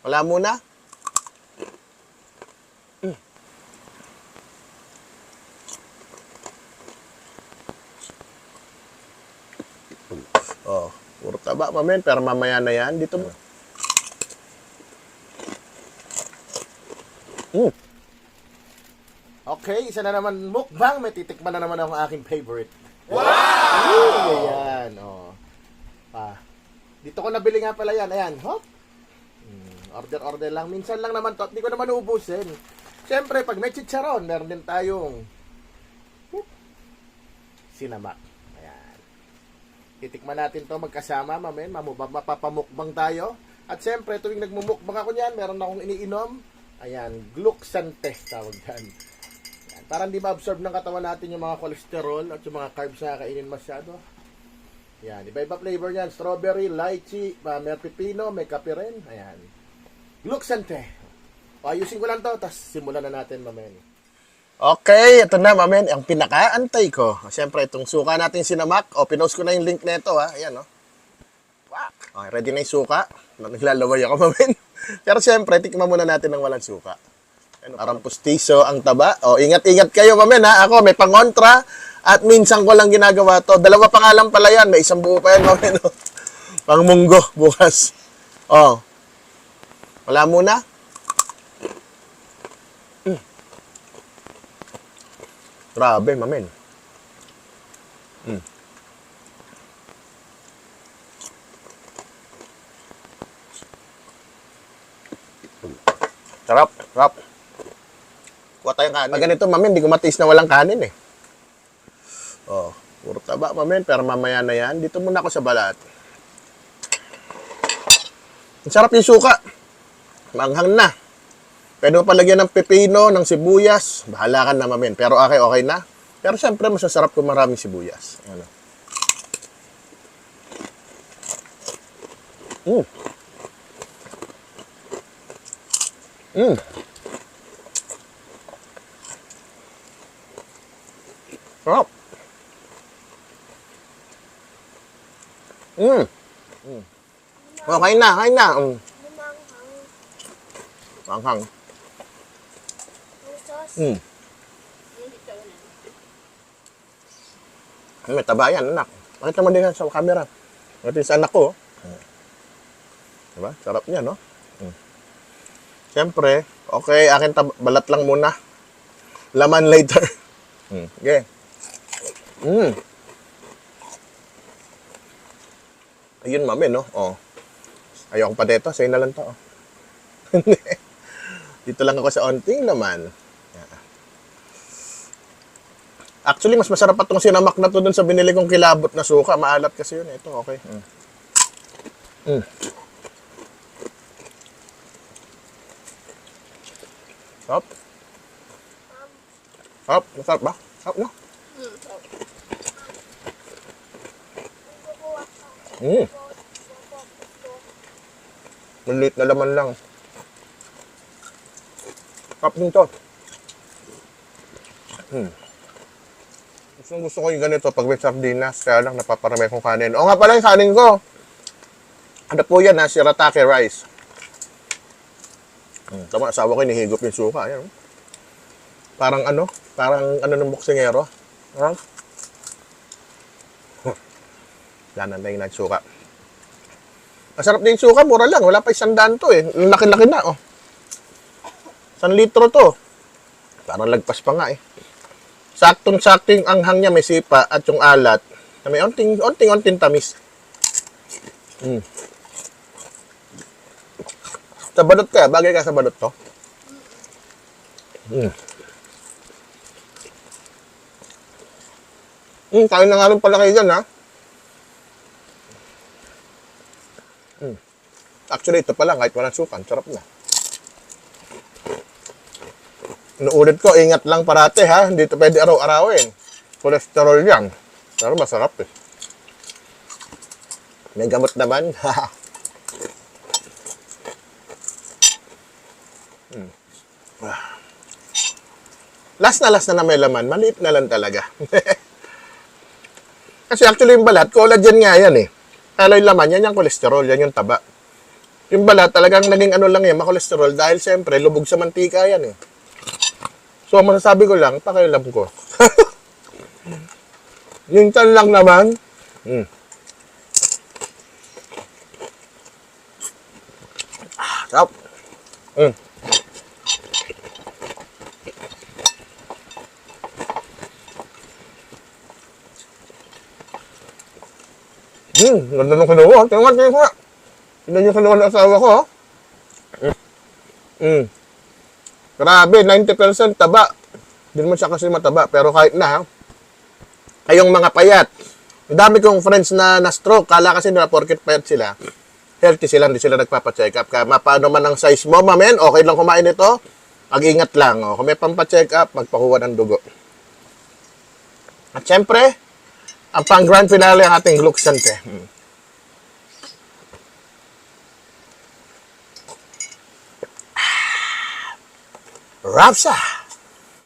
Wala muna. Oh, puro taba pa men, pero mamaya na yan. Dito mo. Okay, isa na naman mukbang. May titikman na naman ang aking favorite. Wow! Ayan, oh. Dito ko nabili nga pala yan. Ayan, hop. Order lang. Minsan lang naman to. Hindi ko naman uubusin. Siyempre, pag may chicharon, meron din tayong sinamak. Ayan. Titikman natin to magkasama, mamen. Mapapamukbang tayo. At siyempre, tuwing nagmumukbang ako niyan, meron akong iniinom. Ayan, Gluxante tawag yan. Ayan, para hindi ma-absorb ng katawan natin yung mga cholesterol at yung mga carbs na kainin masyado. Ayan, iba-iba flavor yan. Strawberry, lychee, may pipino, may kape rin. Ayan. Gluxante. Ayusin ko lang to, tapos simulan na natin, mamen. Okay, ito na, mamen. Ang pinakaantay ko. Siyempre, itong suka natin sinamak. O, pinost ko na yung link nito, ha. Ayan, o. Wow. Okay, ready na yung suka. Naglalaway ako, mamen. Pero siyempre, tikman muna natin ng walang suka. Ano, parang pustiso ang taba. O, ingat-ingat kayo, mamen, ha. Ako, may pangontra. At minsan ko lang ginagawa to. Dalawa pa nga lang pala yan. May isang buo pa yan, mamen, o. Pangmunggo, bukas. O. Wala muna. Grabe, mamen. Sarap, sarap. Kuha tayong kanin. Pag ganito, mamen, hindi ko matiis na walang kanin eh. Oh, puro taba, mamen, pero mamaya na yan. Dito muna ako sa balat. Ang sarap yung suka. Manghang na. Pwede mo palagyan ng pepino, ng sibuyas. Bahala ka na, mamen. Pero okay na. Pero siyempre, masasarap kung maraming sibuyas. Ano? Sarap. Oh, kain na, kain na. Manghang. May taba yan, anak. Makita mo din sa camera. Ito sa anak ko. Diba? Sarap niya, no? Siyempre, okay, akin balat lang muna. Laman later. Okay. Ayun, mami, no? Oh. Ayoko pa dito. Sa'yo na lang to. Oh. Dito lang ako sa onting laman. Actually, mas masarap pa itong sinamak na to dun sa binili kong kilabot na suka. Maalat kasi yun. Ito, okay. Sarap. Sarap. Masarap ba? Sarap na. Maliit na laman lang. Sarap din to. Gusto ko yung ganito pag may sardinas, kaya lang napaparami kong kanin. O nga pala yung kanin ko. Ano po yan, ha? Shirataki rice. Tama, asawa ko inihigop yung suka. Ayan. Parang ano ng boksingero. Ha? Yan na yung nagsuka. Masarap din yung suka, mura lang. Wala pa 100 to eh. Laki-laki na, oh. 1 litro to. Parang lagpas pa nga eh. Saktong-sakting anghang niya, may sipa at yung alat na may onting tamis. Sa balot ka, bagay ka sa balot to. Kain na nga rin pala kayo dyan, ha? Actually, ito pala, kahit walang sukan, sarap na. Inuulit ko, ingat lang parate ha. Hindi ito pwede araw-arawin. Cholesterol yan. Pero masarap eh. May gamot naman. Last na may laman. Maliit na lang talaga. Kasi actually yung balat, collagen nga yan eh. Kala yung laman, yan yung cholesterol, yan yung taba. Yung balat, talagang naging ano lang yan, makolesterol dahil siyempre, lubog sa mantika yan eh. So, masasabi ko lang, pakialam ko. Yung tiyan lang naman, sarap. Ganda ng kinuha. Tingnan nga. Tingnan yung kinuha ng asawa ko, ha? Grabe, 90% taba. Hindi naman siya kasi mataba, pero kahit na, ha? Kayong mga payat. Ang dami kong friends na na-stroke. Kala kasi nila, porket payat sila, healthy sila, hindi sila nagpapacheck up. Kaya paano man ang size mo, mamen, okay lang kumain ito. Mag-ingat lang. Oh. Kung may pampacheck up, magpakuha ng dugo. At syempre, ang pang grand finale ang ating glucksante. Rapsa!